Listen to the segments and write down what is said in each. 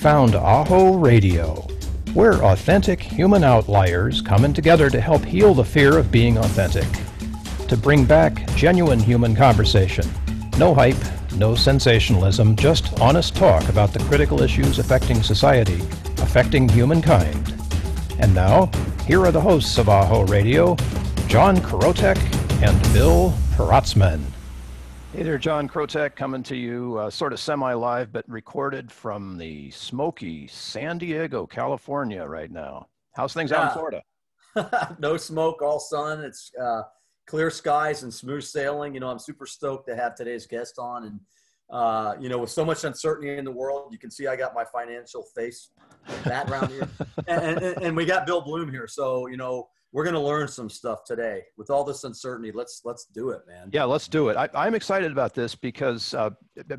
found AHO Radio. We're authentic human outliers coming together to help heal the fear of being authentic, to bring back genuine human conversation. No hype, no sensationalism, just honest talk about the critical issues affecting society, affecting humankind. And now, here are the hosts of AHO Radio, John Krotec and Bill Protzmann. Hey there, John Krotec, coming to you sort of semi-live, but recorded from the smoky San Diego, California right now. How's things out in Florida? No smoke, all sun. It's clear skies and smooth sailing. You know, I'm super stoked to have today's guest on. And, you know, with so much uncertainty in the world, you can see I got my financial face background here. And we got Bill Bloom here. So, you know, we're going to learn some stuff today with all this uncertainty. Let's do it, man. Yeah, let's do it. I'm excited about this because,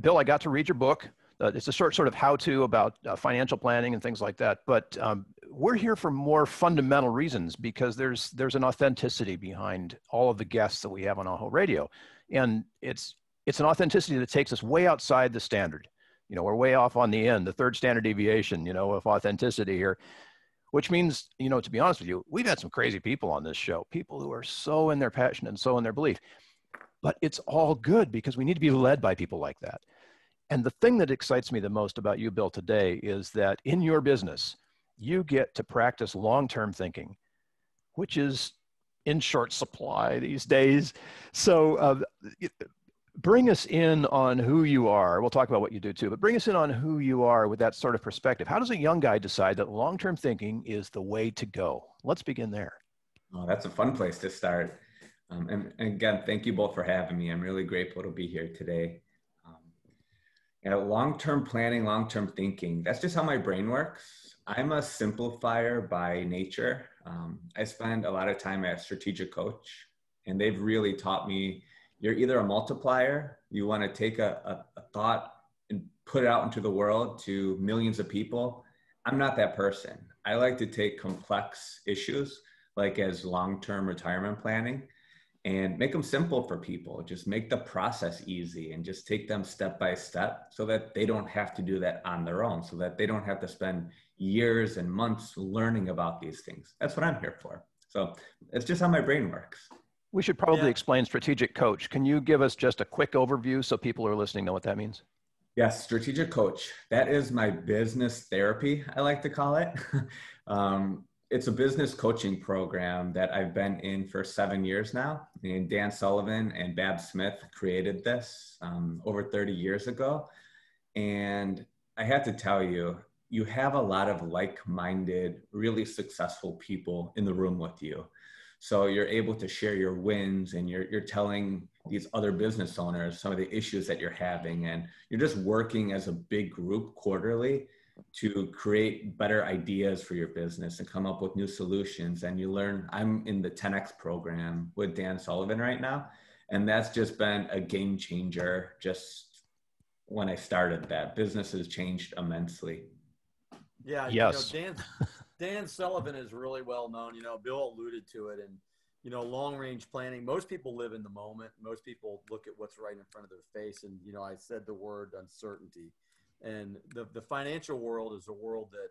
Bill, I got to read your book. It's a sort of how-to about financial planning and things like that. But we're here for more fundamental reasons because there's an authenticity behind all of the guests that we have on AHO Radio. And it's an authenticity that takes us way outside the standard. You know, we're way off on the end, the third standard deviation, you know, of authenticity here. Which means, you know, to be honest with you, we've had some crazy people on this show, people who are so in their passion and so in their belief. But it's all good because we need to be led by people like that. And the thing that excites me the most about you, Bill, today is that in your business, you get to practice long-term thinking, which is in short supply these days. So bring us in on who you are. We'll talk about what you do too, but bring us in on who you are with that sort of perspective. How does a young guy decide that long-term thinking is the way to go? Let's begin there. Oh, that's a fun place to start. And again, thank you both for having me. I'm really grateful to be here today. Long-term planning, long-term thinking, that's just how my brain works. I'm a simplifier by nature. I spend a lot of time as a strategic coach, and they've really taught me you're either a multiplier, you want to take a thought and put it out into the world to millions of people. I'm not that person. I like to take complex issues, like as long-term retirement planning, and make them simple for people. Just make the process easy and just take them step by step so that they don't have to do that on their own, so that they don't have to spend years and months learning about these things. That's what I'm here for. So it's just how my brain works. We should probably explain strategic coach. Can you give us just a quick overview so people who are listening know what that means? Yes, strategic coach. That is my business therapy, I like to call it. It's a business coaching program that I've been in for 7 years now. And Dan Sullivan and Bab Smith created this over 30 years ago. And I have to tell you, you have a lot of like-minded, really successful people in the room with you. So you're able to share your wins, and you're telling these other business owners some of the issues that you're having, and you're just working as a big group quarterly to create better ideas for your business and come up with new solutions. And you learn, I'm in the 10X program with Dan Sullivan right now, and that's just been a game changer. Just when I started that, business has changed immensely. Yeah, yes. You know, Dan Sullivan is really well known. You know, Bill alluded to it. And, you know, long-range planning, most people live in the moment. Most people look at what's right in front of their face. And, you know, I said the word uncertainty. And the financial world is a world that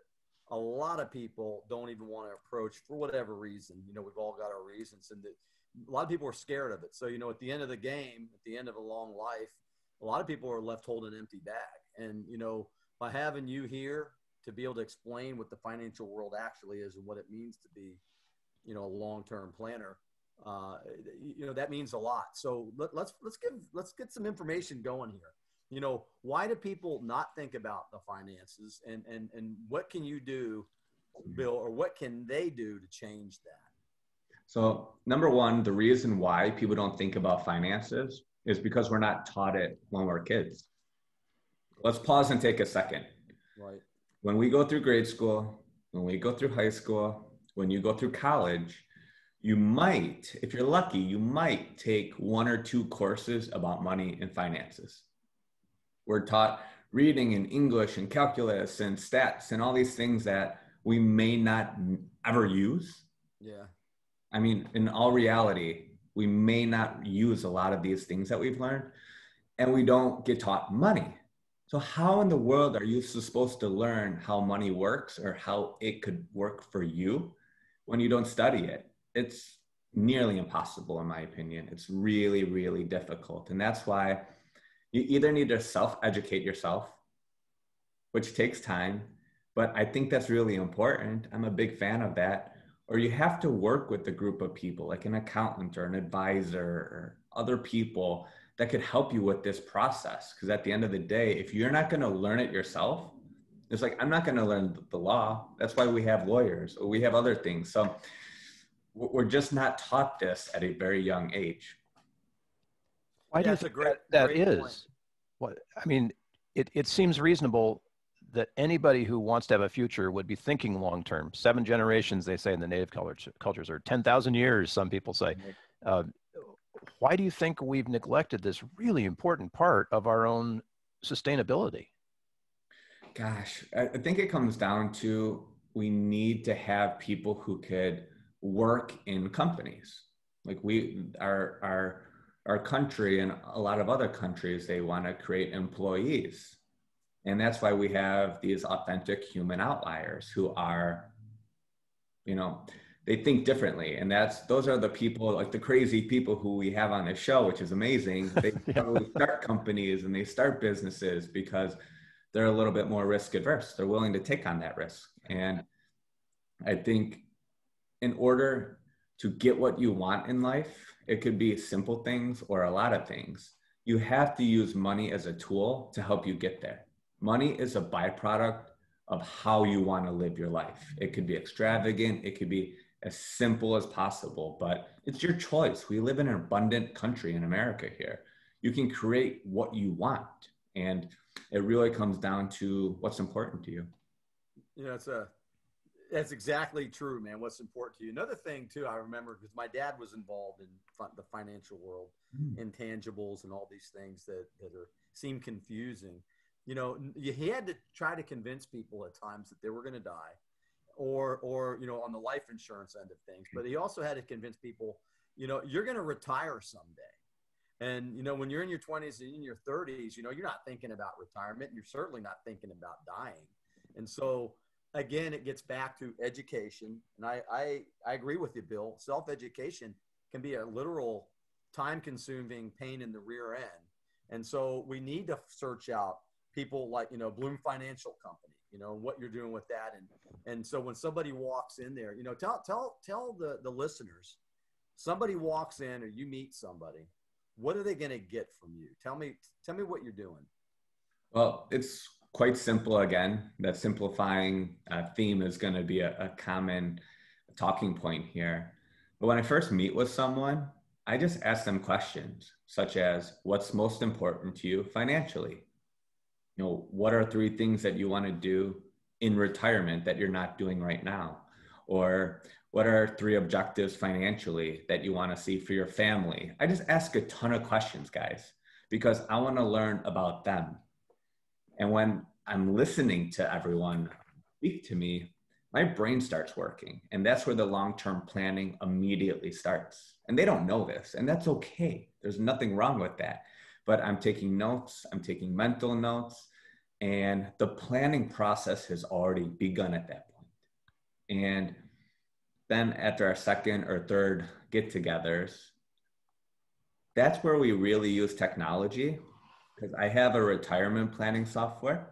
a lot of people don't even want to approach for whatever reason. You know, we've all got our reasons. And a lot of people are scared of it. So, you know, at the end of the game, at the end of a long life, a lot of people are left holding an empty bag. And, you know, by having you here, to be able to explain what the financial world actually is and what it means to be, you know, a long-term planner, you know, that means a lot. So let's get some information going here. You know, why do people not think about the finances, and what can you do, Bill, or what can they do to change that? So number one, the reason why people don't think about finances is because we're not taught it when we're kids. Let's pause and take a second. Right. When we go through grade school, when we go through high school, when you go through college, you might, if you're lucky, you might take 1 or 2 courses about money and finances. We're taught reading and English and calculus and stats and all these things that we may not ever use. Yeah. I mean, in all reality, we may not use a lot of these things that we've learned, and we don't get taught money. So how in the world are you supposed to learn how money works or how it could work for you when you don't study it? It's nearly impossible, in my opinion. It's really, really difficult. And that's why you either need to self-educate yourself, which takes time, but I think that's really important. I'm a big fan of that. Or you have to work with a group of people, like an accountant or an advisor or other people that could help you with this process. Because at the end of the day, if you're not going to learn it yourself, it's like, I'm not going to learn the law. That's why we have lawyers or we have other things. So we're just not taught this at a very young age. Why do you think that is? What, I mean, it seems reasonable that anybody who wants to have a future would be thinking long-term. 7 generations, they say in the native cultures, or 10,000 years, some people say. Why do you think we've neglected this really important part of our own sustainability? Gosh, I think it comes down to we need to have people who could work in companies. Like our country and a lot of other countries, they want to create employees. And that's why we have these authentic human outliers who are, they think differently. And those are the people, like the crazy people who we have on this show, which is amazing. They probably start companies and they start businesses because they're a little bit more risk adverse. They're willing to take on that risk. And I think in order to get what you want in life, it could be simple things or a lot of things. You have to use money as a tool to help you get there. Money is a byproduct of how you want to live your life. It could be extravagant. It could be as simple as possible, but it's your choice. We live in an abundant country in America here. You can create what you want. And it really comes down to what's important to you. That's exactly true, man. What's important to you. Another thing too, I remember because my dad was involved in the financial world, intangibles and all these things that seem confusing. He had to try to convince people at times that they were going to die or, on the life insurance end of things. But he also had to convince people, you're going to retire someday. And, when you're in your 20s and in your 30s, you're not thinking about retirement. And you're certainly not thinking about dying. And so, again, it gets back to education. And I agree with you, Bill. Self-education can be a literal time-consuming pain in the rear end. And so we need to search out people like, Bloom Financial Company, what you're doing with that. And so when somebody walks in there, tell the listeners, somebody walks in or you meet somebody, what are they going to get from you? Tell me what you're doing. Well, it's quite simple. Again, that simplifying theme is going to be a common talking point here. But when I first meet with someone, I just ask them questions such as, what's most important to you financially? What are 3 things that you want to do in retirement that you're not doing right now? Or what are 3 objectives financially that you want to see for your family? I just ask a ton of questions, guys, because I want to learn about them. And when I'm listening to everyone speak to me, my brain starts working. And that's where the long-term planning immediately starts. And they don't know this, and that's okay. There's nothing wrong with that. But I'm taking notes, I'm taking mental notes, and the planning process has already begun at that point. And then after our second or third get-togethers, that's where we really use technology, because I have a retirement planning software.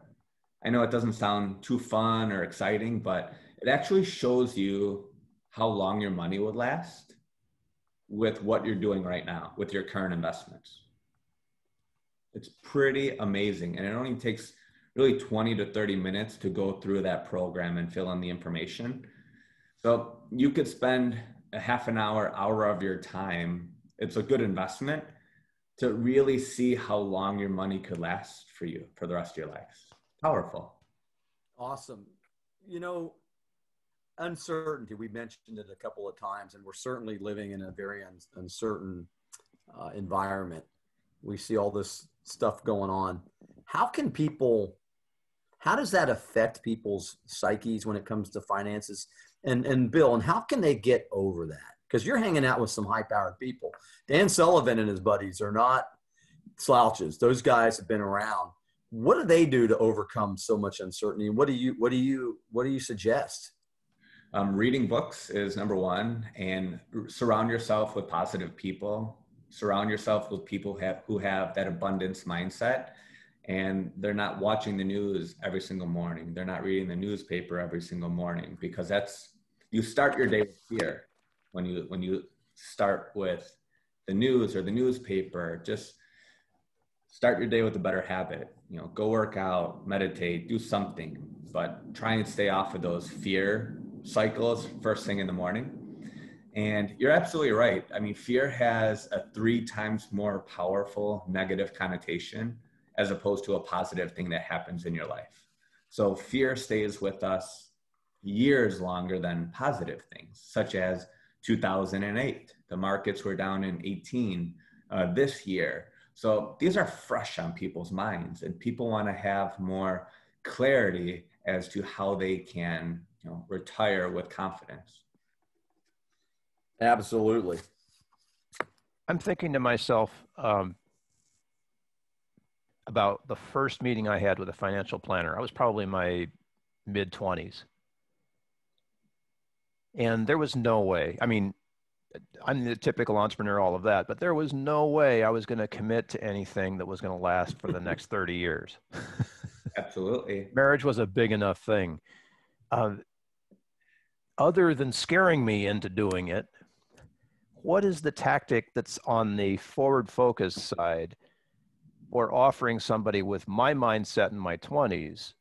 I know it doesn't sound too fun or exciting, but it actually shows you how long your money would last with what you're doing right now with your current investments. It's pretty amazing. And it only takes really 20 to 30 minutes to go through that program and fill in the information. So you could spend a half an hour of your time. It's a good investment to really see how long your money could last for you for the rest of your life. Powerful. Awesome. Uncertainty, we mentioned it a couple of times, and we're certainly living in a very uncertain environment. We see all this stuff going on. How does that affect people's psyches when it comes to finances? And Bill, and how can they get over that? Because you're hanging out with some high-powered people. Dan Sullivan and his buddies are not slouches. Those guys have been around. what do they do to overcome so much uncertainty? What do you suggest? Reading books is number one, and surround yourself with positive people. Surround yourself with people who have that abundance mindset, and they're not watching the news every single morning. They're not reading the newspaper every single morning, because you start your day with fear when you start with the news or the newspaper. Just start your day with a better habit. Go work out, meditate, do something, but try and stay off of those fear cycles first thing in the morning. And you're absolutely right. I mean, fear has a 3 times more powerful negative connotation as opposed to a positive thing that happens in your life. So fear stays with us years longer than positive things, such as 2008. The markets were down in 18 this year. So these are fresh on people's minds, and people want to have more clarity as to how they can retire with confidence. Absolutely. I'm thinking to myself about the first meeting I had with a financial planner. I was probably in my mid-20s. And there was no way, I mean, I'm the typical entrepreneur, all of that, but there was no way I was going to commit to anything that was going to last for the next 30 years. Absolutely. Marriage was a big enough thing. Other than scaring me into doing it, what is the tactic that's on the forward focus side for offering somebody with my mindset in my 20s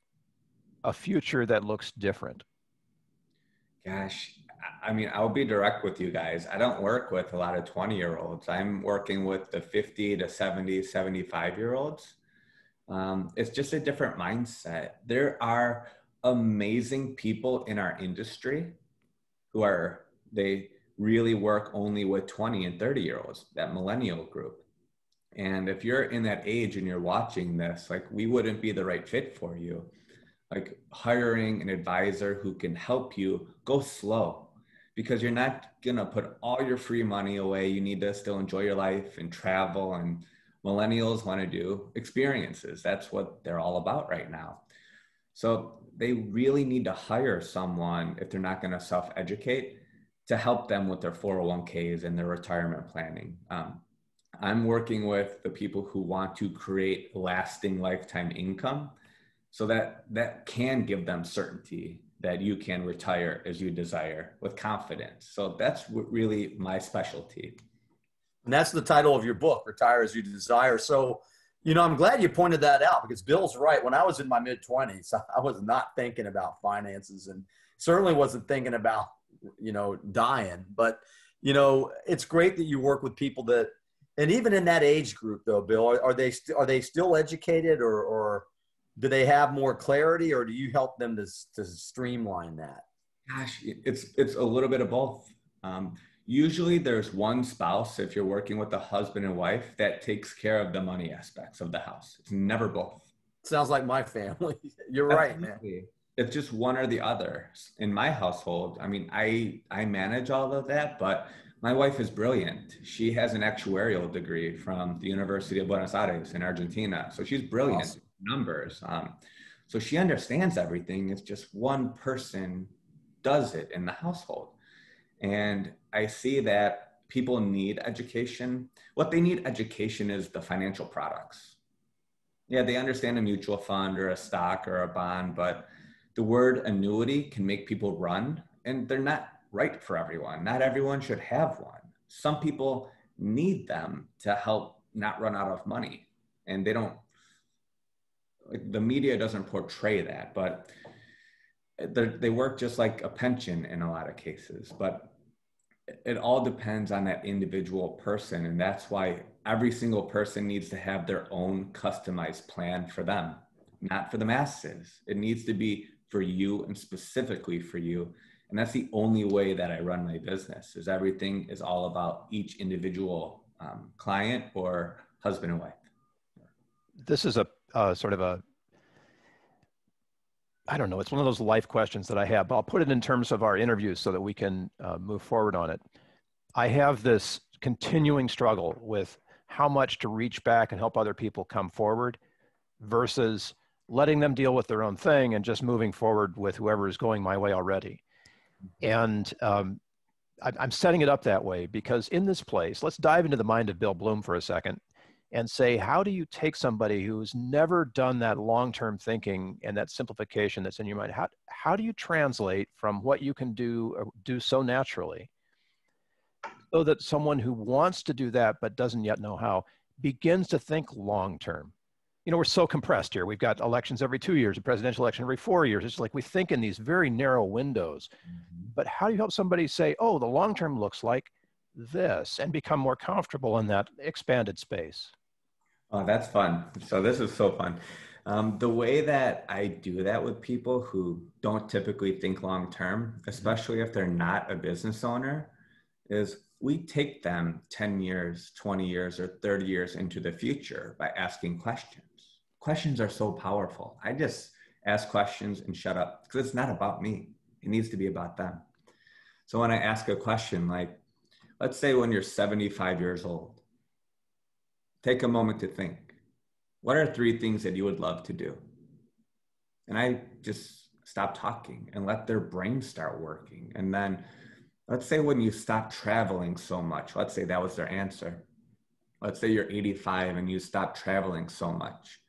a future that looks different? Gosh, I mean, I'll be direct with you guys. I don't work with a lot of 20-year-olds. I'm working with the 50 to 70, 75-year-olds. It's just a different mindset. There are amazing people in our industry they really work only with 20 and 30-year-olds, that millennial group. And if you're in that age and you're watching this, like, we wouldn't be the right fit for you. Like, hiring an advisor who can help you go slow, because you're not going to put all your free money away. You need to still enjoy your life and travel, and millennials want to do experiences. That's what they're all about right now. So they really need to hire someone, if they're not going to self-educate, to help them with their 401ks and their retirement planning. I'm working with the people who want to create lasting lifetime income, so that can give them certainty that you can retire as you desire with confidence. So that's really my specialty. And that's the title of your book, Retire as You Desire. So, I'm glad you pointed that out, because Bill's right. When I was in my mid-20s, I was not thinking about finances, and certainly wasn't thinking about, dying. But, it's great that you work with people that, and even in that age group though, Bill, are they still educated, or do they have more clarity, or do you help them to streamline that? Gosh, it's a little bit of both. Usually there's one spouse, if you're working with a husband and wife, that takes care of the money aspects of the house. It's never both. Sounds like my family. You're right, man. It's just one or the other. In my household, I mean, I manage all of that, but my wife is brilliant. She has an actuarial degree from the University of Buenos Aires in Argentina. So she's brilliant. Awesome. Numbers. So she understands everything. It's just one person does it in the household. And I see that people need education. What they need education is the financial products. Yeah, they understand a mutual fund or a stock or a bond, but the word annuity can make people run, and they're not right for everyone. Not everyone should have one. Some people need them to help not run out of money, and the media doesn't portray that, but they work just like a pension in a lot of cases. But it all depends on that individual person. And that's why every single person needs to have their own customized plan for them, not for the masses. It needs to be for you and specifically for you. And that's the only way that I run my business, is everything is all about each individual client or husband and wife. This is a sort of a, I don't know, it's one of those life questions that I have, but I'll put it in terms of our interviews so that we can move forward on it. I have this continuing struggle with how much to reach back and help other people come forward versus letting them deal with their own thing and just moving forward with whoever is going my way already. And I'm setting it up that way because in this place, let's dive into the mind of Bill Bloom for a second and say, how do you take somebody who's never done that long-term thinking and that simplification that's in your mind? How do you translate from what you can do so naturally so that someone who wants to do that but doesn't yet know how begins to think long-term? You know, we're so compressed here. We've got elections every 2 years, a presidential election every 4 years. It's like we think in these very narrow windows. But how do you help somebody say, oh, the long-term looks like this, and become more comfortable in that expanded space? Oh, that's fun. So this is so fun. The way that I do that with people who don't typically think long-term, especially if they're not a business owner, is we take them 10 years, 20 years, or 30 years into the future by asking questions. Questions are so powerful. I just ask questions and shut up because it's not about me. It needs to be about them. So when I ask a question like, let's say when you're 75 years old, take a moment to think, what are 3 things that you would love to do? And I just stop talking and let their brain start working. And then let's say when you stop traveling so much, let's say that was their answer. Let's say you're 85 and you stop traveling so much.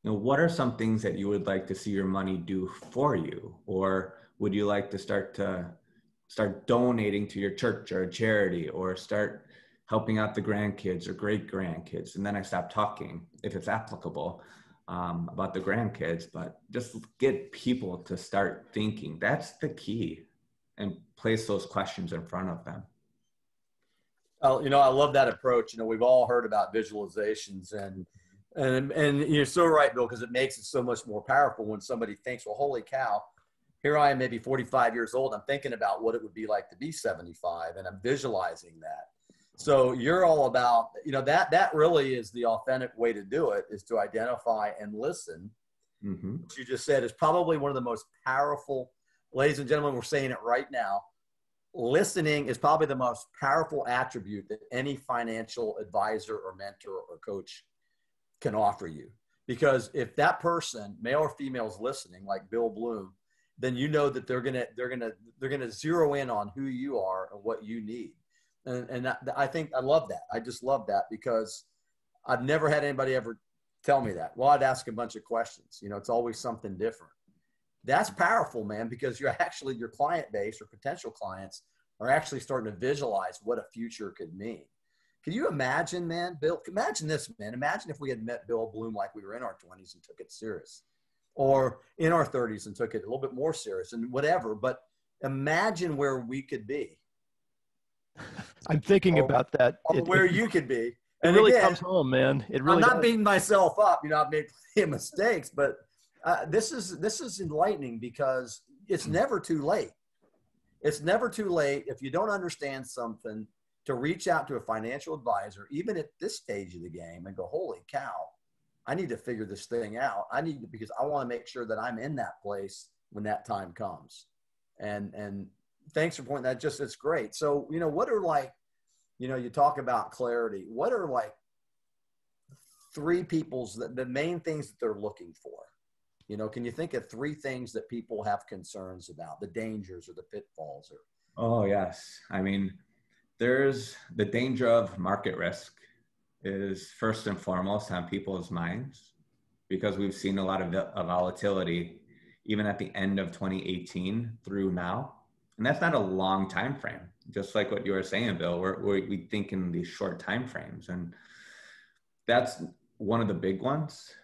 You know, what are some things that you would like to see your money do for you? Or would you like to start donating to your church or a charity, or start helping out the grandkids or great grandkids? And then I stop talking if it's applicable about the grandkids, but just get people to start thinking. That's the key, and place those questions in front of them. You know, I love that approach. You know, we've all heard about visualizations, and you're so right, Bill, because it makes it so much more powerful when somebody thinks, well, holy cow, here I am, maybe 45 years old. I'm thinking about what it would be like to be 75, and I'm visualizing that. So you're all about, you know, that really is the authentic way to do it, is to identify and listen. What you just said is probably one of the most powerful, ladies and gentlemen, we're saying it right now. Listening is probably the most powerful attribute that any financial advisor or mentor or coach can offer you. Because if that person, male or female, is listening, like Bill Bloom, then you know that they're gonna zero in on who you are and what you need. And I think I love that. I just love that, because I've never had anybody ever tell me that. Well, I'd ask a bunch of questions. You know, it's always something different. That's powerful, man, because you're actually, your client base or potential clients are actually starting to visualize what a future could mean. Can you imagine, man, Bill? Imagine this, man. Imagine if we had met Bill Bloom like we were in our 20s and took it serious, or in our 30s and took it a little bit more serious, and whatever. But imagine where we could be. I'm thinking about that. Where you could be. And it really comes home, man. It really I'm not beating myself up. You know, I've made plenty of mistakes, but this is enlightening, because it's never too late. It's never too late, if you don't understand something, to reach out to a financial advisor, even at this stage of the game, and go, holy cow, I need to figure this thing out. Because I want to make sure that I'm in that place when that time comes. And thanks for pointing that. It's great. So, you know, what are, like, you know, you talk about clarity. What are, like, 3 people's, the main things that they're looking for? You know, can you think of 3 things that people have concerns about, the dangers or the pitfalls? Oh, yes. I mean, there's the danger of market risk is first and foremost on people's minds, because we've seen a lot of volatility even at the end of 2018 through now. And that's not a long time frame. Just like what you were saying, Bill, we think in these short time frames, and that's one of the big ones.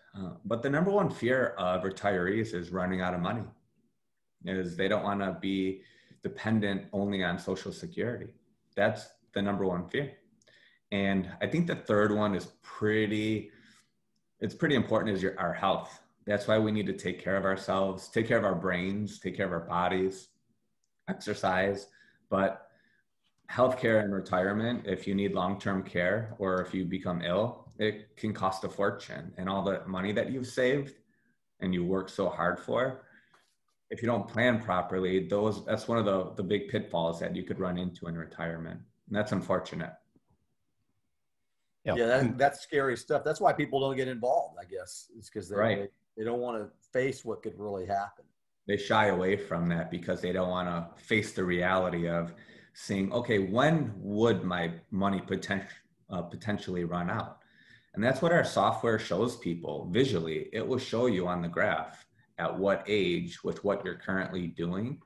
But the number one fear of retirees is running out of money, is they don't want to be dependent only on Social Security. That's the number one fear. And I think the third one is pretty important, is our health. That's why we need to take care of ourselves, take care of our brains, take care of our bodies, exercise. But healthcare and retirement, if you need long-term care or if you become ill, it can cost a fortune. And all the money that you've saved and you work so hard for, if you don't plan properly, that's one of the big pitfalls that you could run into in retirement. And that's unfortunate. Yeah. Yeah, that's scary stuff. That's why people don't get involved, I guess. It's because they don't want to face what could really happen. They shy away from that because they don't want to face the reality of saying, okay, when would my money potentially run out? And that's what our software shows people visually. It will show you on the graph at what age, with what you're currently doing,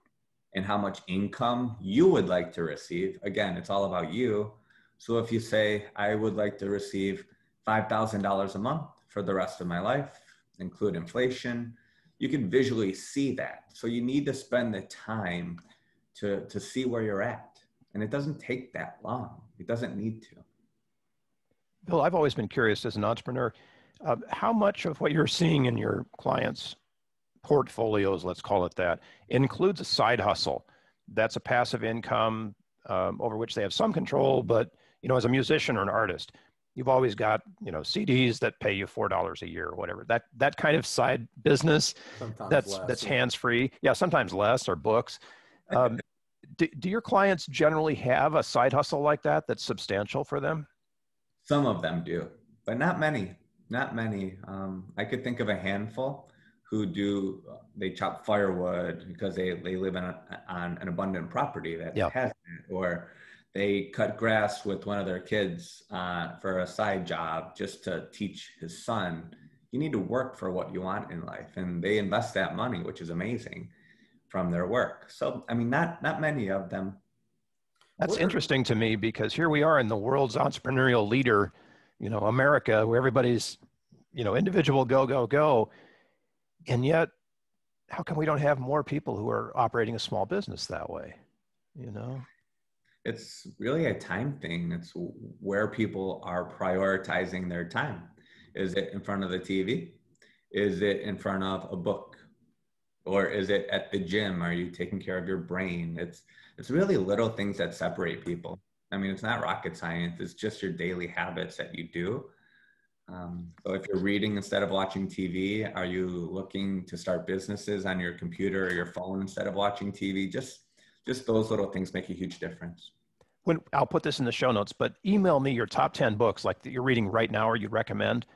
and how much income you would like to receive. Again, it's all about you. So if you say, I would like to receive $5,000 a month for the rest of my life, include inflation, you can visually see that. So you need to spend the time to see where you're at. And it doesn't take that long. It doesn't need to. Bill, I've always been curious as an entrepreneur, how much of what you're seeing in your clients' portfolios, let's call it that, includes a side hustle. That's a passive income over which they have some control, but as a musician or an artist, you've always got, CDs that pay you $4 a year or whatever. That kind of side business that's hands-free. Yeah, sometimes less, or books. Do your clients generally have a side hustle like that that's substantial for them? Some of them do, but not many. Not many. I could think of a handful who they chop firewood because they live on an abundant property that has it, or they cut grass with one of their kids for a side job just to teach his son. You need to work for what you want in life, and they invest that money, which is amazing, from their work. So, I mean, not many of them. That's interesting to me, because here we are in the world's entrepreneurial leader, America, where everybody's, individual, go, go, go. And yet, how come we don't have more people who are operating a small business that way? It's really a time thing. It's where people are prioritizing their time. Is it in front of the TV? Is it in front of a book? Or is it at the gym? Are you taking care of your brain? It's really little things that separate people. I mean, it's not rocket science. It's just your daily habits that you do. So if you're reading instead of watching TV, are you looking to start businesses on your computer or your phone instead of watching TV? Just those little things make a huge difference. I'll put this in the show notes, but email me your top 10 books like that you're reading right now or you'd recommend,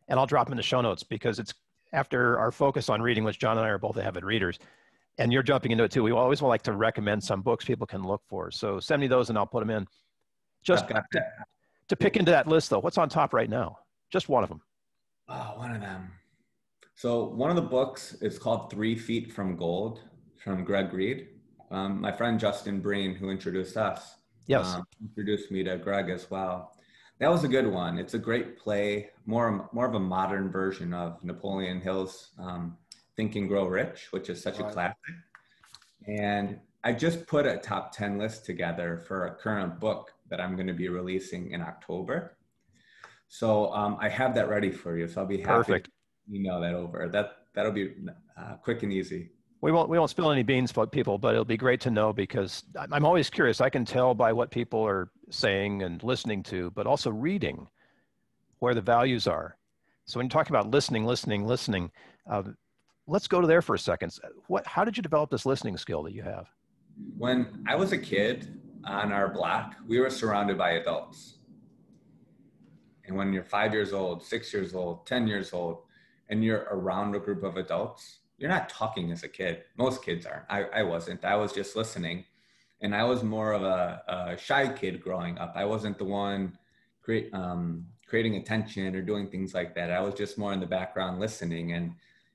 and I'll drop them in the show notes, because it's after our focus on reading, which John and I are both avid readers, and you're jumping into it too. We always like to recommend some books people can look for. So send me those and I'll put them in. Just to pick into that list though, what's on top right now? Just one of them. Oh, one of them. So one of the books is called 3 Feet from Gold from Greg Reed. My friend Justin Breen, who introduced us, introduced me to Greg as well. That was a good one. It's a great play, more of a modern version of Napoleon Hill's Think and Grow Rich, which is such a classic. And I just put a top 10 list together for a current book that I'm going to be releasing in October. So I have that ready for you. So I'll be happy to email that over. That'll be quick and easy. We won't spill any beans for people, but it'll be great to know, because I'm always curious. I can tell by what people are saying and listening to, but also reading where the values are. So when you talk about listening, let's go to there for a second. How did you develop this listening skill that you have? When I was a kid on our block, we were surrounded by adults. And when you're 5 years old, 6 years old, 10 years old, and you're around a group of adults, you're not talking as a kid. Most kids aren't. I wasn't. I was just listening. And I was more of a shy kid growing up. I wasn't the one creating attention or doing things like that. I was just more in the background listening. And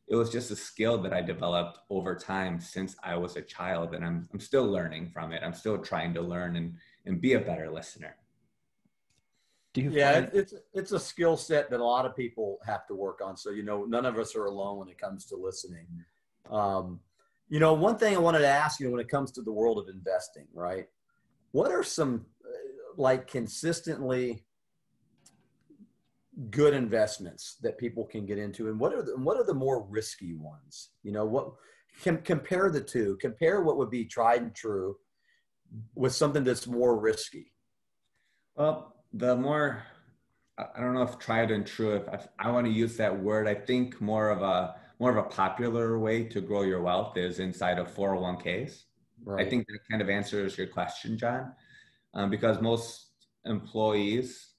it was just a skill that I developed over time since I was a child. And I'm still learning from it. I'm still trying to learn and be a better listener. It's a skill set that a lot of people have to work on. So, none of us are alone when it comes to listening. One thing I wanted to ask you when it comes to the world of investing, right? What are some consistently good investments that people can get into, and what are the more risky ones? Compare the two. Compare what would be tried and true with something that's more risky. Well, the more, I don't know if tried and true, if I want to use that word, I think more of a popular way to grow your wealth is inside of 401ks. Right. I think that kind of answers your question, John, because most employees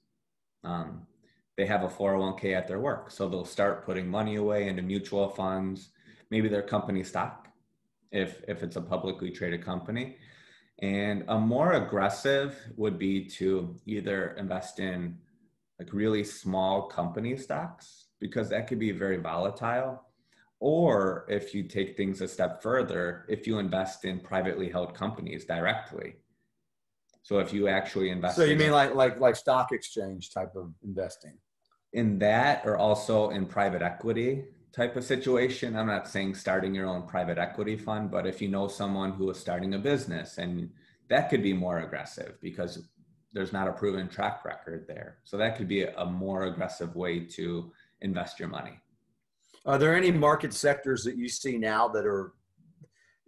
They have a 401k at their work. So they'll start putting money away into mutual funds, maybe their company stock, if it's a publicly traded company. And a more aggressive would be to either invest in like really small company stocks, because that could be very volatile. Or if you take things a step further, if you invest in privately held companies directly. So if you actually invest, so you mean like stock exchange type of investing? In that, or also in private equity type of situation. I'm not saying starting your own private equity fund, but if you know someone who is starting a business, and that could be more aggressive because there's not a proven track record there. So that could be a more aggressive way to invest your money. Are there any market sectors that you see now that are,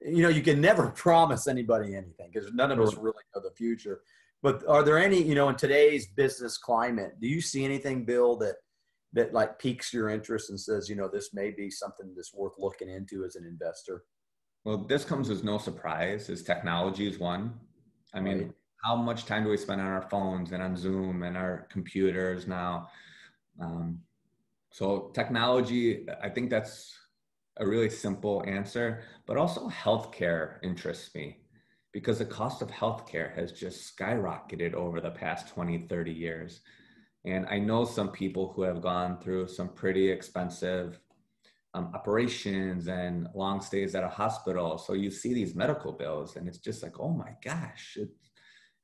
you can never promise anybody anything because none of us really know the future. But are there any, in today's business climate, do you see anything, Bill, that like piques your interest and says, this may be something that's worth looking into as an investor? Well, this comes as no surprise, as technology is one. I mean, right. How much time do we spend on our phones and on Zoom and our computers now? So technology, I think that's a really simple answer, but also healthcare interests me because the cost of healthcare has just skyrocketed over the past 20, 30 years. And I know some people who have gone through some pretty expensive operations and long stays at a hospital. So you see these medical bills and it's just like, oh my gosh,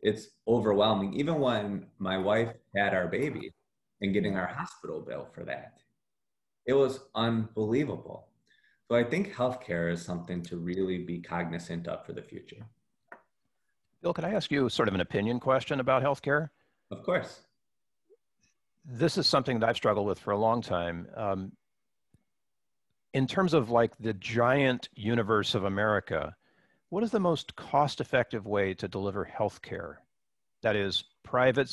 it's overwhelming. Even when my wife had our baby and getting our hospital bill for that, it was unbelievable. So I think healthcare is something to really be cognizant of for the future. Bill, can I ask you sort of an opinion question about healthcare? Of course. This is something that I've struggled with for a long time. In terms of like the giant universe of America, what is the most cost-effective way to deliver healthcare? That is private,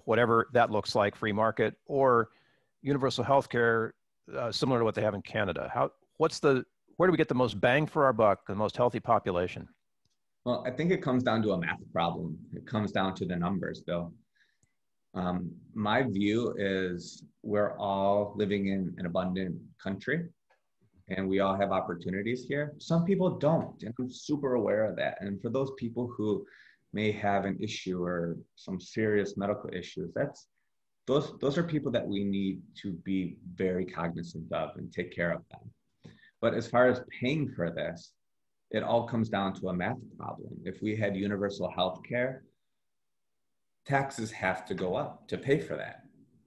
whatever that looks like, free market, or universal healthcare, similar to what they have in Canada. Where do we get the most bang for our buck, the most healthy population? Well, I think it comes down to a math problem. It comes down to the numbers, Bill. My view is we're all living in an abundant country and we all have opportunities here. Some people don't, and I'm super aware of that. And for those people who may have an issue or some serious medical issues, those are people that we need to be very cognizant of and take care of them. But as far as paying for this, it all comes down to a math problem. If we had universal health care, taxes have to go up to pay for that,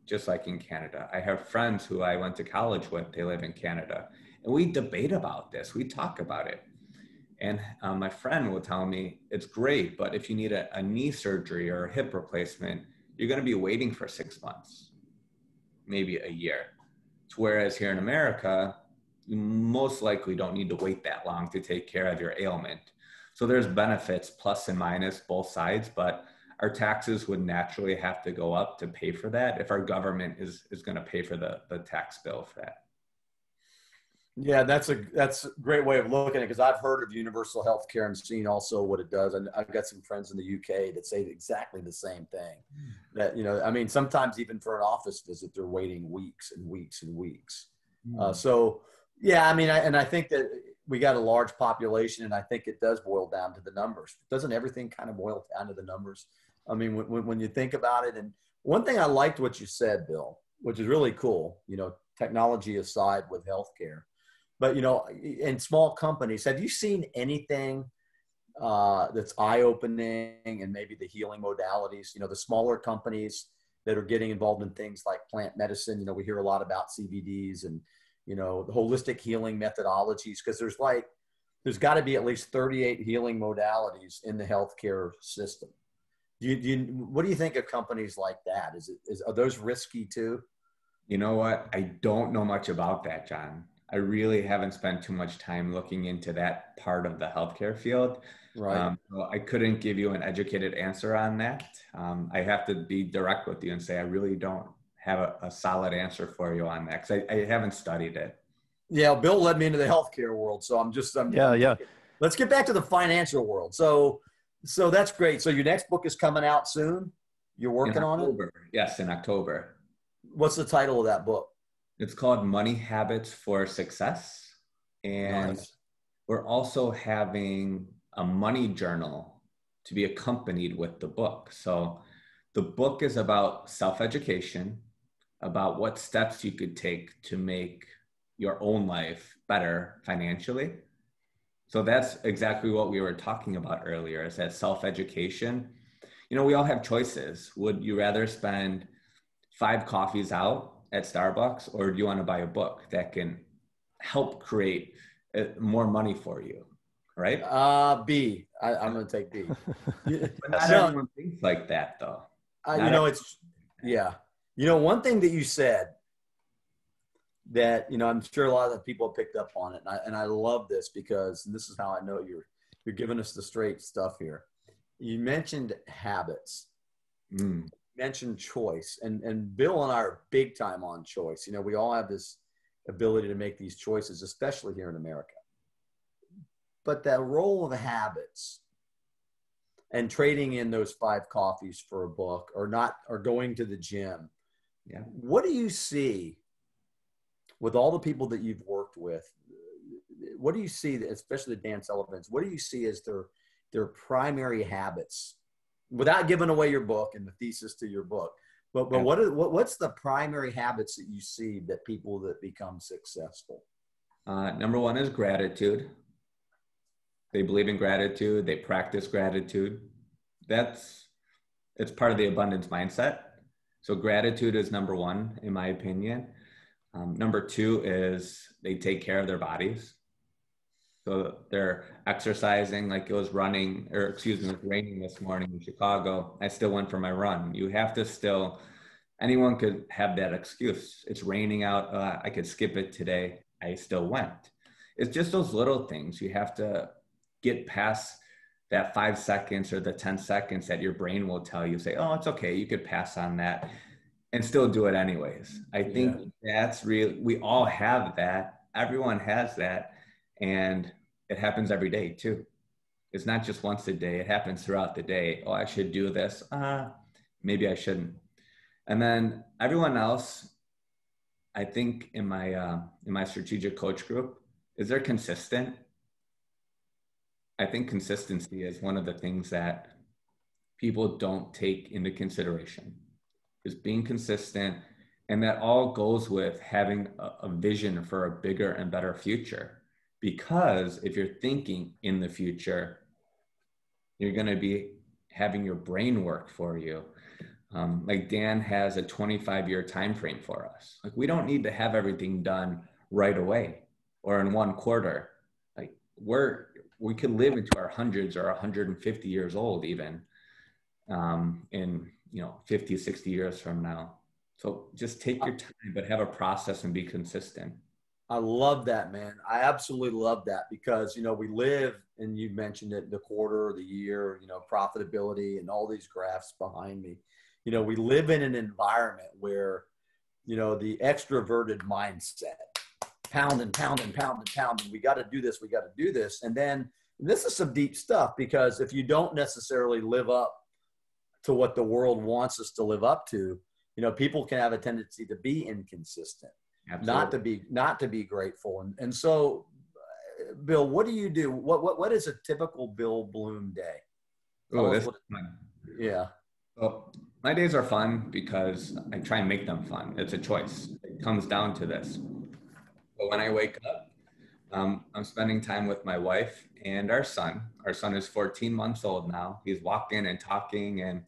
just like in Canada. I have friends who I went to college with, they live in Canada, and we debate about this, we talk about it. And my friend will tell me, it's great, but if you need a knee surgery or a hip replacement, you're gonna be waiting for 6 months, maybe a year. Whereas here in America, you most likely don't need to wait that long to take care of your ailment. So there's benefits, plus and minus, both sides, but our taxes would naturally have to go up to pay for that if our government is going to pay for the tax bill for that. Yeah, that's a great way of looking at it, because I've heard of universal health care and seen also what it does. And I've got some friends in the UK that say exactly the same thing. That, I mean, sometimes even for an office visit, they're waiting weeks and weeks and weeks. So, yeah, I mean, I think that we got a large population, and I think it does boil down to the numbers. Doesn't everything kind of boil down to the numbers? I mean, when you think about it, and one thing I liked what you said, Bill, which is really cool, technology aside with healthcare, but, in small companies, have you seen anything that's eye-opening, and maybe the healing modalities, the smaller companies that are getting involved in things like plant medicine? We hear a lot about CBDs and, the holistic healing methodologies, because there's got to be at least 38 healing modalities in the healthcare system. What do you think of companies like that? Are those risky too? You know what? I don't know much about that, John. I really haven't spent too much time looking into that part of the healthcare field. Right. So I couldn't give you an educated answer on that. I have to be direct with you and say I really don't have a solid answer for you on that, because I haven't studied it. Yeah, Bill led me into the healthcare world, so I'm yeah. Let's get back to the financial world. So that's great. So your next book is coming out soon. You're working on it? Yes, in October. What's the title of that book? It's called Money Habits for Success. And Nice. we're also having a money journal to be accompanied with the book. So the book is about self-education, about what steps you could take to make your own life better financially. So that's exactly what we were talking about earlier, is that self-education. You know, we all have choices. Would you rather spend 5 coffees out at Starbucks, or do you want to buy a book that can help create more money for you, right? B. I'm going to take B. But not everyone thinks like that, though. One thing that you said that, I'm sure a lot of the people have picked up on it. And I love this because this is how I know you're giving us the straight stuff here. You mentioned habits. You mentioned choice. And Bill and I are big time on choice. We all have this ability to make these choices, especially here in America. But that role of habits and trading in those 5 coffees for a book or going to the gym. Yeah. What do you see with all the people that you've worked with? What do you see, especially the Dan Sullivans, what do you see as their primary habits, without giving away your book and the thesis to your book? But what's the primary habits that you see that people that become successful? Number 1 is gratitude. They believe in gratitude. They practice gratitude. It's part of the abundance mindset. So gratitude is number 1, in my opinion. Number 2 is they take care of their bodies. So they're exercising, like it was raining this morning in Chicago. I still went for my run. You have to anyone could have that excuse. It's raining out. I could skip it today. I still went. It's just those little things. You have to get past that 5 seconds or the 10 seconds that your brain will tell you, say, oh, it's okay. You could pass on that and still do it anyways. I think that's real. We all have that. Everyone has that. And it happens every day too. It's not just once a day. It happens throughout the day. Oh, I should do this. Maybe I shouldn't. And then everyone else, I think in my strategic coach group, is they're consistent. I think consistency is one of the things that people don't take into consideration, is being consistent. And that all goes with having a vision for a bigger and better future. Because if you're thinking in the future, you're going to be having your brain work for you. Like Dan has a 25-year time frame for us. Like we don't need to have everything done right away or in 1 quarter. Like we could live into our hundreds or 150 years old even in 50, 60 years from now. So just take your time, but have a process and be consistent. I love that, man. I absolutely love that because, we live, and you mentioned it, the quarter, the year, profitability and all these graphs behind me. We live in an environment where, the extroverted mindset, pounding. We got to do this. We got to do this. And then this is some deep stuff because if you don't necessarily live up to what the world wants us to live up to, people can have a tendency to be inconsistent. Absolutely. not to be grateful. And so, Bill, what do you do? What is a typical Bill Bloom day? Oh, that's fun. Yeah. Well, my days are fun because I try and make them fun. It's a choice. It comes down to this. But when I wake up, I'm spending time with my wife and our son. Our son is 14 months old now. He's walking and talking, and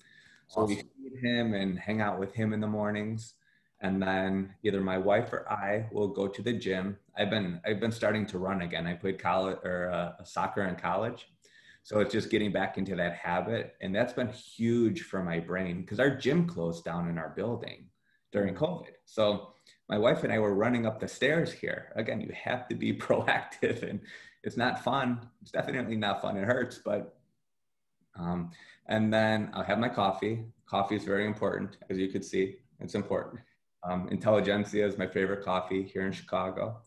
so awesome. We feed him and hang out with him in the mornings. And then either my wife or I will go to the gym. I've been starting to run again. I played soccer in college. So it's just getting back into that habit. And that's been huge for my brain because our gym closed down in our building during COVID. So my wife and I were running up the stairs here. Again, you have to be proactive, and it's not fun. It's definitely not fun. It hurts, but, and then I'll have my coffee. Coffee is very important. As you could see, it's important. Intelligentsia is my favorite coffee here in Chicago.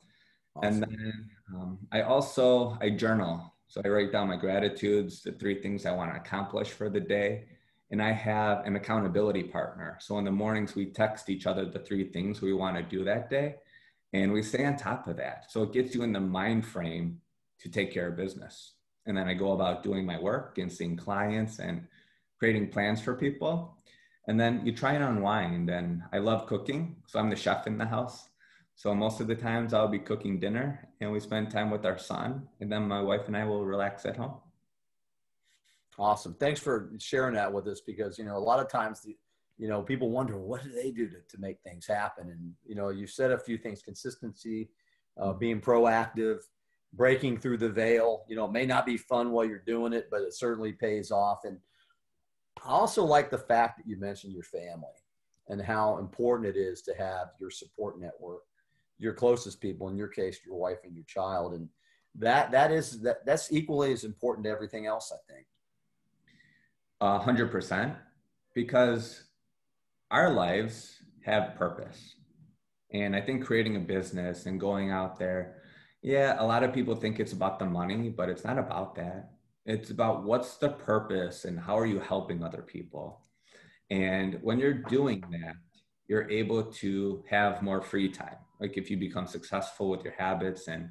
Awesome. And then I journal. So I write down my gratitudes, the 3 things I want to accomplish for the day. And I have an accountability partner. So in the mornings, we text each other the 3 things we want to do that day. And we stay on top of that. So it gets you in the mind frame to take care of business. And then I go about doing my work and seeing clients and creating plans for people. And then you try and unwind. And I love cooking. So I'm the chef in the house. So most of the times I'll be cooking dinner and we spend time with our son. And then my wife and I will relax at home. Awesome. Thanks for sharing that with us, because, you know, a lot of times, you know, people wonder, what do they do to make things happen? And, you know, you said a few things: consistency, being proactive, breaking through the veil. You know, it may not be fun while you're doing it, but it certainly pays off. And I also like the fact that you mentioned your family and how important it is to have your support network, your closest people, in your case, your wife and your child. And that's equally as important to everything else, I think. 100%, because our lives have purpose. And I think creating a business and going out there, yeah, a lot of people think it's about the money, but it's not about that. It's about what's the purpose and how are you helping other people. And when you're doing that, you're able to have more free time. Like if you become successful with your habits and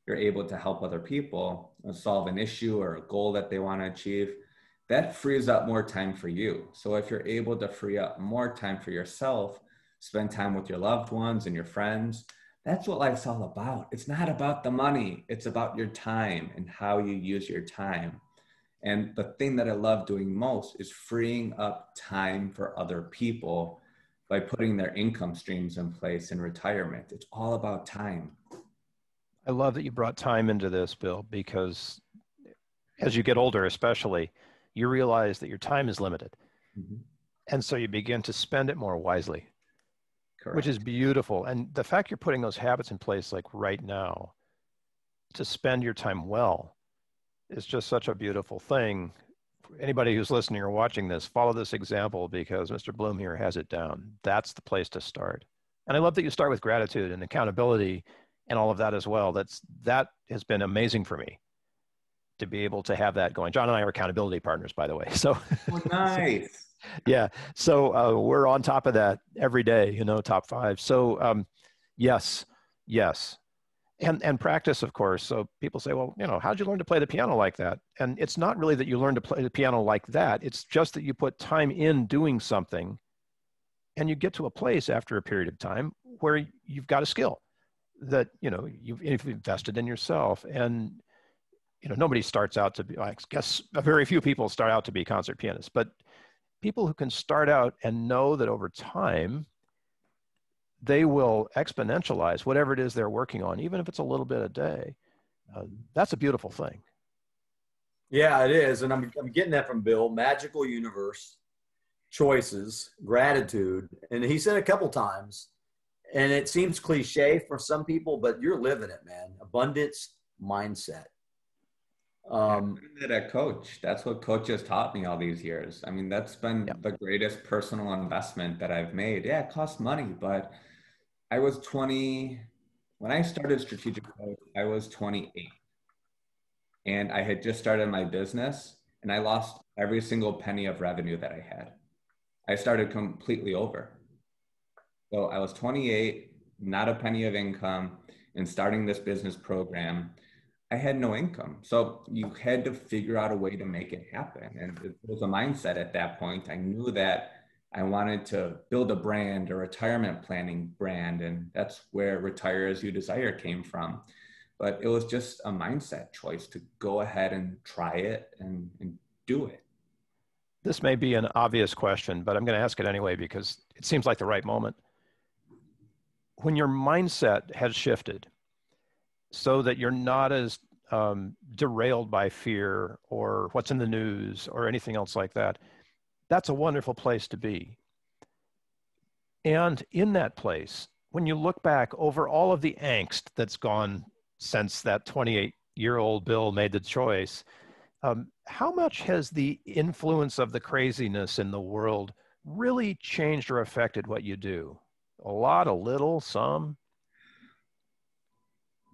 you're able to help other people solve an issue or a goal that they want to achieve, that frees up more time for you. So if you're able to free up more time for yourself, spend time with your loved ones and your friends, that's what life's all about. It's not about the money. It's about your time and how you use your time. And the thing that I love doing most is freeing up time for other people by putting their income streams in place in retirement. It's all about time. I love that you brought time into this, Bill, because as you get older, especially, you realize that your time is limited. Mm-hmm. And so you begin to spend it more wisely. Correct. Which is beautiful. And the fact you're putting those habits in place, like right now, to spend your time well, is just such a beautiful thing. Anybody who's listening or watching this, follow this example, because Mr. Bloom here has it down. That's the place to start. And I love that you start with gratitude and accountability and all of that as well. That has been amazing for me to be able to have that going. John and I are accountability partners, by the way. So oh, nice. Yeah. So we're on top of that every day, you know, top 5. So yes. And practice, of course. So people say, well, you know, how'd you learn to play the piano like that? And it's not really that you learn to play the piano like that. It's just that you put time in doing something and you get to a place after a period of time where you've got a skill that, you know, you've invested in yourself. And, you know, nobody starts out to be, I guess very few people start out to be concert pianists, but people who can start out and know that over time, they will exponentialize whatever it is they're working on, even if it's a little bit a day. That's a beautiful thing. Yeah, it is. And I'm getting that from Bill: magical universe, choices, gratitude. And he said a couple times, and it seems cliche for some people, but you're living it, man. Abundance mindset. I learned that at Coach. That's what Coach has taught me all these years. I mean, that's been the greatest personal investment that I've made. Yeah, it costs money, but I was 20, when I started Strategic Coach, I was 28. And I had just started my business and I lost every single penny of revenue that I had. I started completely over. So I was 28, not a penny of income, and starting this business program, I had no income. So you had to figure out a way to make it happen. And it was a mindset at that point. I knew that I wanted to build a brand, a retirement planning brand. And that's where Retire As You Desire came from. But it was just a mindset choice to go ahead and try it and do it. This may be an obvious question, but I'm going to ask it anyway because it seems like the right moment. When your mindset has shifted so that you're not as derailed by fear or what's in the news or anything else like that, that's a wonderful place to be. And in that place, when you look back over all of the angst that's gone since that 28-year-old Bill made the choice, how much has the influence of the craziness in the world really changed or affected what you do? A lot, a little, some?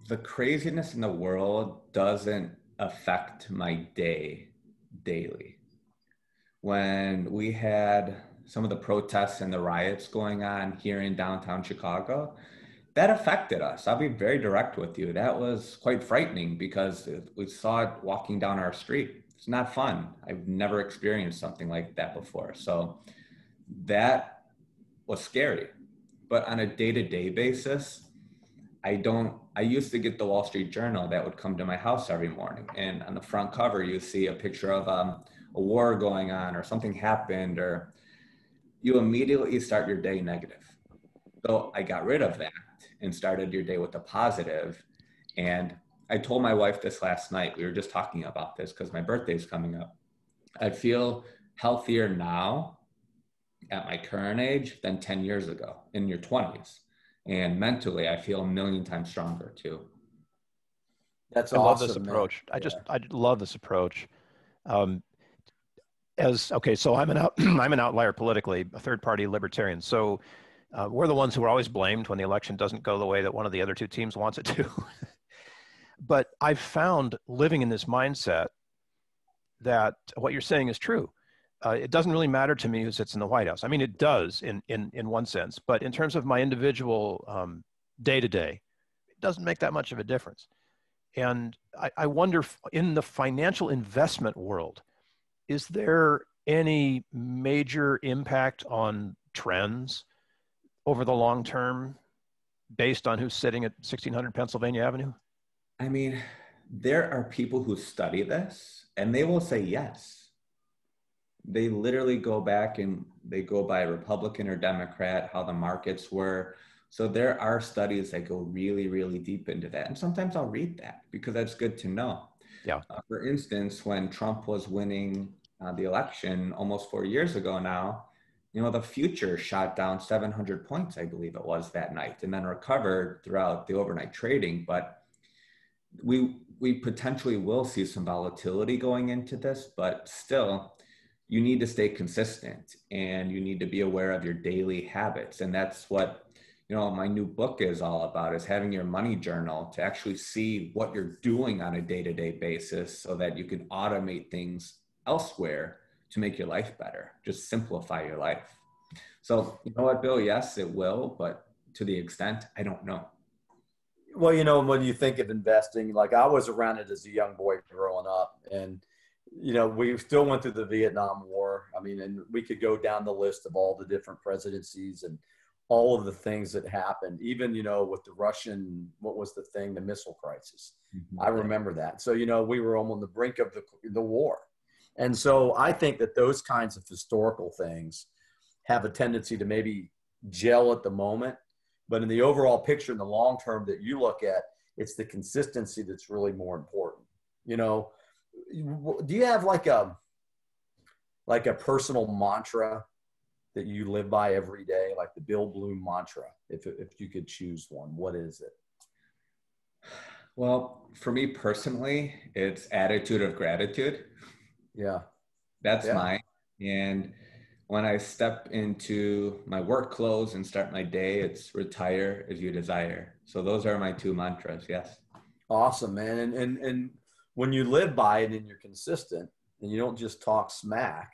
The craziness in the world doesn't affect my day daily. when we had some of the protests and the riots going on here in downtown Chicago, that affected us. I'll be very direct with you. That was quite frightening because we saw it walking down our street. It's not fun. I've never experienced something like that before. So that was scary. But on a day-to-day basis, I used to get the Wall Street Journal that would come to my house every morning. And on the front cover, you see a picture of a war going on or something happened, or you immediately start your day negative. So I got rid of that and started your day with a positive. And I told my wife this last night. We were just talking about this because my birthday's coming up. I feel healthier now at my current age than 10 years ago in your 20s. And mentally, I feel a million times stronger too. That's I awesome, love this man. approach. I love this approach. So I'm an outlier politically, a third party libertarian. So we're the ones who are always blamed when the election doesn't go the way that one of the other two teams wants it to. But I've found living in this mindset that what you're saying is true. It doesn't really matter to me who sits in the White House. I mean, it does in one sense, but in terms of my individual day-to-day, it doesn't make that much of a difference. And I wonder, in the financial investment world, is there any major impact on trends over the long term based on who's sitting at 1600 Pennsylvania Avenue? I mean, there are people who study this and they will say yes. They literally go back and they go by Republican or Democrat, how the markets were. So there are studies that go really, really deep into that. And sometimes I'll read that because that's good to know. Yeah. For instance, when Trump was winning the election almost 4 years ago now, the future shot down 700 points, I believe it was that night, and then recovered throughout the overnight trading. But we potentially will see some volatility going into this, but still, you need to stay consistent and you need to be aware of your daily habits. And that's what, my new book is all about, is having your money journal to actually see what you're doing on a day-to-day basis so that you can automate things elsewhere to make your life better. Just simplify your life. So, you know what, Bill? Yes, it will, but to the extent, I don't know. Well, when you think of investing, like I was around it as a young boy growing up, and we still went through the Vietnam War. I mean, and we could go down the list of all the different presidencies and all of the things that happened, even, with the Russian, what was the thing, the missile crisis. Mm-hmm. I remember that. So, we were on the brink of the war. And so I think that those kinds of historical things have a tendency to maybe gel at the moment, but in the overall picture, in the long term that you look at, it's the consistency that's really more important. Do you have like a personal mantra that you live by every day, like the Bill Bloom mantra? If you could choose one, what is it? Well, for me personally, it's attitude of gratitude. Yeah. That's mine. And when I step into my work clothes and start my day, it's retire as you desire. So those are my two mantras. Yes. Awesome, man. And when you live by it and you're consistent and you don't just talk smack,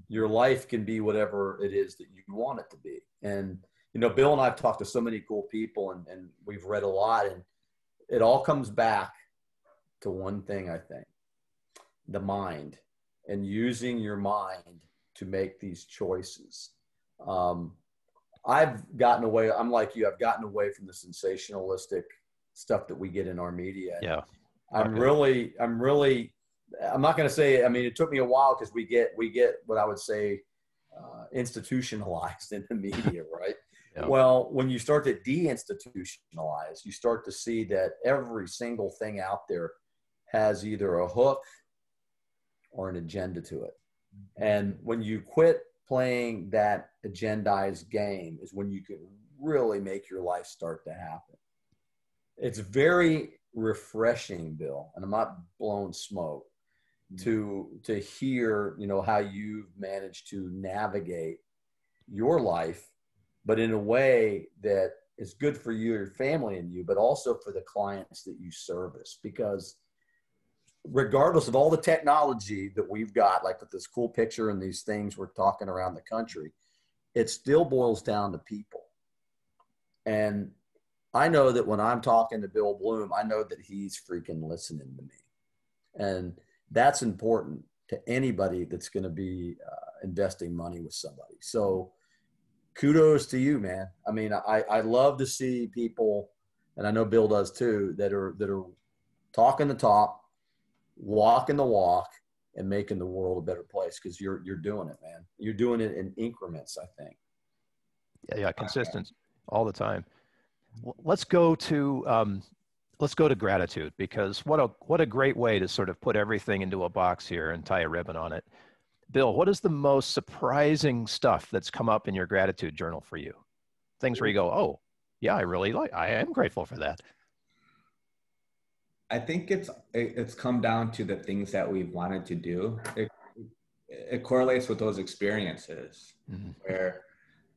your life can be whatever it is that you want it to be. And, Bill and I have talked to so many cool people and we've read a lot, and it all comes back to one thing, I think: the mind, and using your mind to make these choices. I've gotten away, I'm like you, I've gotten away from the sensationalistic stuff that we get in our media. Yeah. I'm not going to say, it took me a while because we get what I would say institutionalized in the media, right? Yeah. Well, when you start to deinstitutionalize, you start to see that every single thing out there has either a hook or an agenda to it. And when you quit playing that agendized game is when you can really make your life start to happen. It's very refreshing, Bill, and I'm not blowing smoke, to hear, how you've managed to navigate your life, but in a way that is good for you, your family and you, but also for the clients that you service. Because regardless of all the technology that we've got, like with this cool picture and these things we're talking around the country, it still boils down to people. And I know that when I'm talking to Bill Bloom, I know that he's freaking listening to me. And that's important to anybody that's going to be investing money with somebody. So kudos to you, man. I mean, I love to see people, and I know Bill does too, that are talking the talk, walking the walk, and making the world a better place, because you're doing it, man. You're doing it in increments, I think. Yeah, consistent all the time. Let's go to gratitude, because what a great way to sort of put everything into a box here and tie a ribbon on it. Bill, what is the most surprising stuff that's come up in your gratitude journal for you? Things where you go, oh, yeah, I am grateful for that. I think it's come down to the things that we've wanted to do. It correlates with those experiences where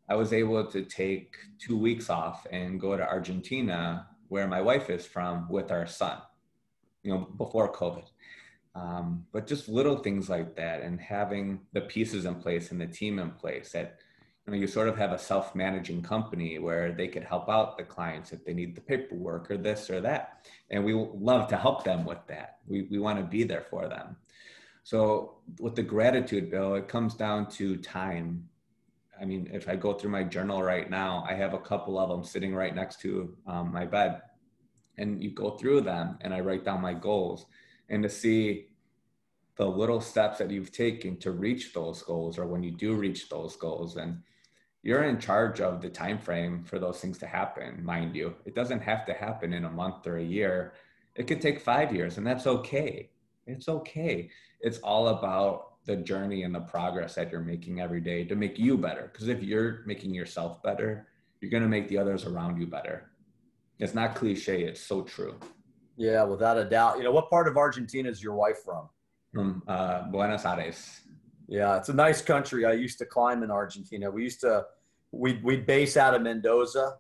I was able to take 2 weeks off and go to Argentina, where my wife is from, with our son, before COVID. But just little things like that, and having the pieces in place and the team in place that, you sort of have a self-managing company where they could help out the clients if they need the paperwork or this or that. And we love to help them with that. We want to be there for them. So with the gratitude, Bill, it comes down to time. I mean, if I go through my journal right now, I have a couple of them sitting right next to my bed, and you go through them and I write down my goals, and to see the little steps that you've taken to reach those goals, or when you do reach those goals, and you're in charge of the time frame for those things to happen, mind you. It doesn't have to happen in a month or a year. It could take 5 years, and that's okay. It's okay. It's all about the journey and the progress that you're making every day to make you better. Because if you're making yourself better, you're going to make the others around you better. It's not cliche. It's so true. Yeah, without a doubt. What part of Argentina is your wife from? From Buenos Aires. Yeah, it's a nice country. I used to climb in Argentina. We'd base out of Mendoza,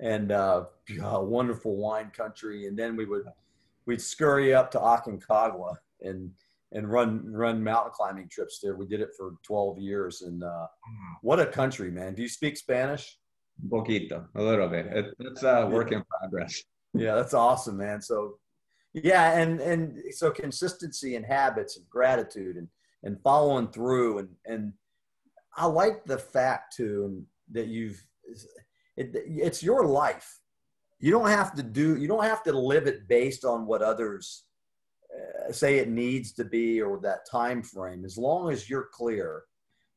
and a wonderful wine country. And then we'd scurry up to Aconcagua and run mountain climbing trips there. We did it for 12 years. And what a country, man. Do you speak Spanish? Poquito, a little bit. It's a work in progress. Yeah, that's awesome, man. So yeah, and so consistency and habits and gratitude and following through, and I like the fact too that it's your life. You don't have to live it based on what others say it needs to be, or that time frame. As long as you're clear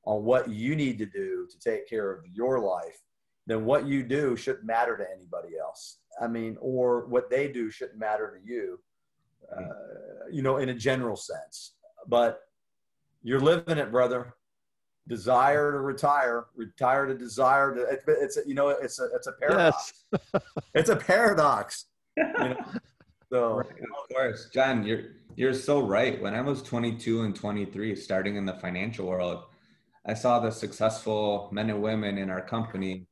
on what you need to do to take care of your life, then what you do shouldn't matter to anybody else. I mean, or what they do shouldn't matter to you, in a general sense. But you're living it, brother. Desire to retire to desire to. It's a paradox. Yes. It's a paradox. So, right, of course, John, you're so right. When I was 22 and 23, starting in the financial world, I saw the successful men and women in our company.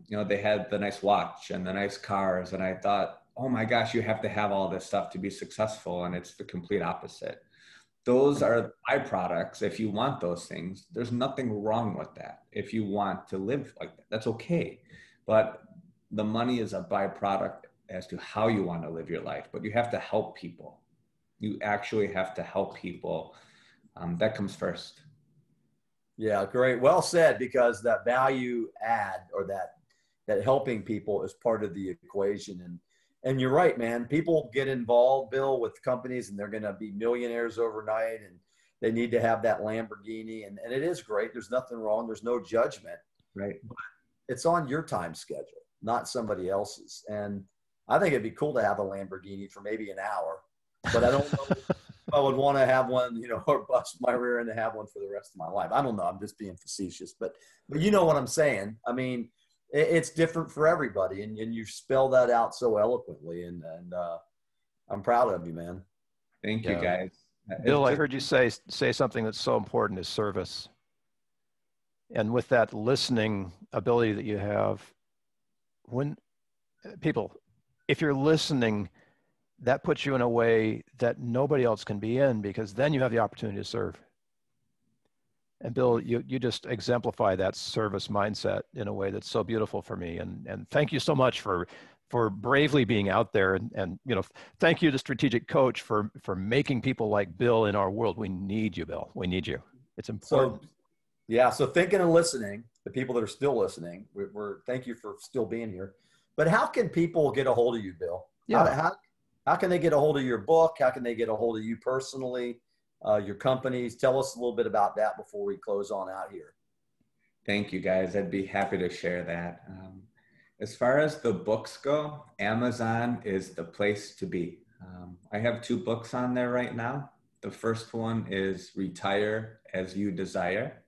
They had the nice watch and the nice cars, and I thought, oh my gosh, you have to have all this stuff to be successful, and it's the complete opposite. Those are byproducts. If you want those things, there's nothing wrong with that. If you want to live like that, that's okay. But the money is a byproduct as to how you want to live your life. But you have to help people. You actually have to help people. That comes first. Yeah, great. Well said, because that value add, or that helping people, is part of the equation. And you're right, man. People get involved, Bill, with companies, and they're going to be millionaires overnight, and they need to have that Lamborghini. And it is great. There's nothing wrong. There's no judgment. Right. But it's on your time schedule, not somebody else's. And I think it'd be cool to have a Lamborghini for maybe an hour, but I don't know if I would want to have one, or bust my rear end to have one for the rest of my life. I don't know. I'm just being facetious, but you know what I'm saying? I mean, it's different for everybody, and you spell that out so eloquently, and I'm proud of you, man. Thank you, guys. Bill, I heard you say something that's so important, is service. And with that listening ability that you have, when people, if you're listening, that puts you in a way that nobody else can be in, because then you have the opportunity to serve. And Bill, you just exemplify that service mindset in a way that's so beautiful for me. And thank you so much for bravely being out there. And you know, thank you to Strategic Coach for making people like Bill in our world. We need you, Bill. We need you. It's important. So thinking and listening, the people that are still listening, we're thank you for still being here. But how can people get a hold of you, Bill? Yeah. How can they get a hold of your book? How can they get a hold of you personally? Your companies? Tell us a little bit about that before we close on out here. Thank you, guys. I'd be happy to share that. As far as the books go, Amazon is the place to be. I have 2 books on there right now. The first one is Retire as You Desire.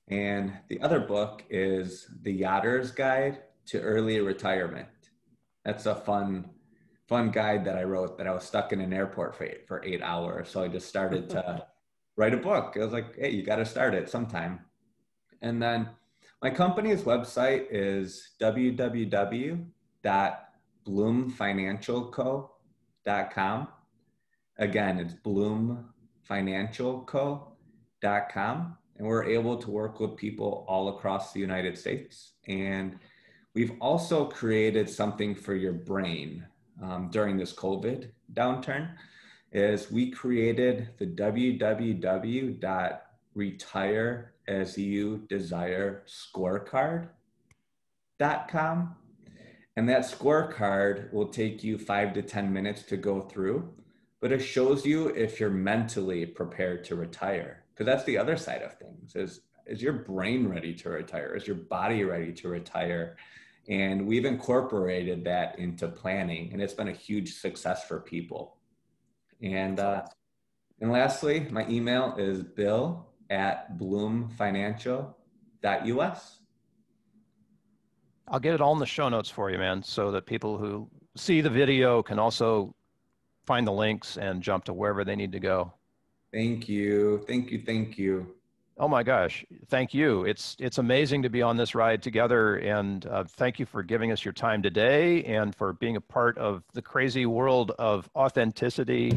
And the other book is The Yachter's Guide to Early Retirement. That's a fun guide that I wrote that I was stuck in an airport for 8 hours. So I just started to write a book. I was like, hey, you got to start it sometime. And then my company's website is www.bloomfinancialco.com. Again, it's bloomfinancialco.com. And we're able to work with people all across the United States. And we've also created something for your brain during this COVID downturn. Is we created the www.retireasyouDesire.scorecard.com. And that scorecard will take you 5 to 10 minutes to go through, but it shows you if you're mentally prepared to retire. Because that's the other side of things, is your brain ready to retire? Is your body ready to retire? And we've incorporated that into planning, and it's been a huge success for people. And lastly, my email is bill@bloomfinancial.us. I'll get it all in the show notes for you, man, so that people who see the video can also find the links and jump to wherever they need to go. Thank you. Thank you. Thank you. Oh my gosh. Thank you. It's amazing to be on this ride together. And thank you for giving us your time today and for being a part of the crazy world of authenticity,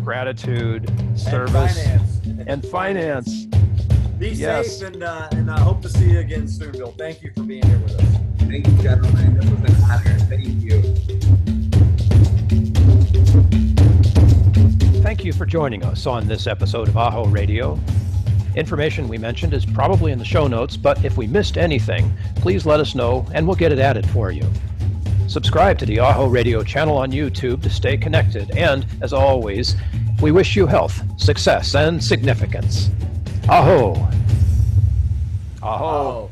gratitude, service, and finance. Be safe, and I hope to see you again soon, Bill. Thank you for being here with us. Thank you, gentlemen. This was an honor. Thank you. Thank you for joining us on this episode of AHO Radio. Information we mentioned is probably in the show notes, but if we missed anything, please let us know and we'll get it added for you. Subscribe to the AHO Radio channel on YouTube to stay connected, and as always, we wish you health, success, and significance. AHO! AHO! AHO.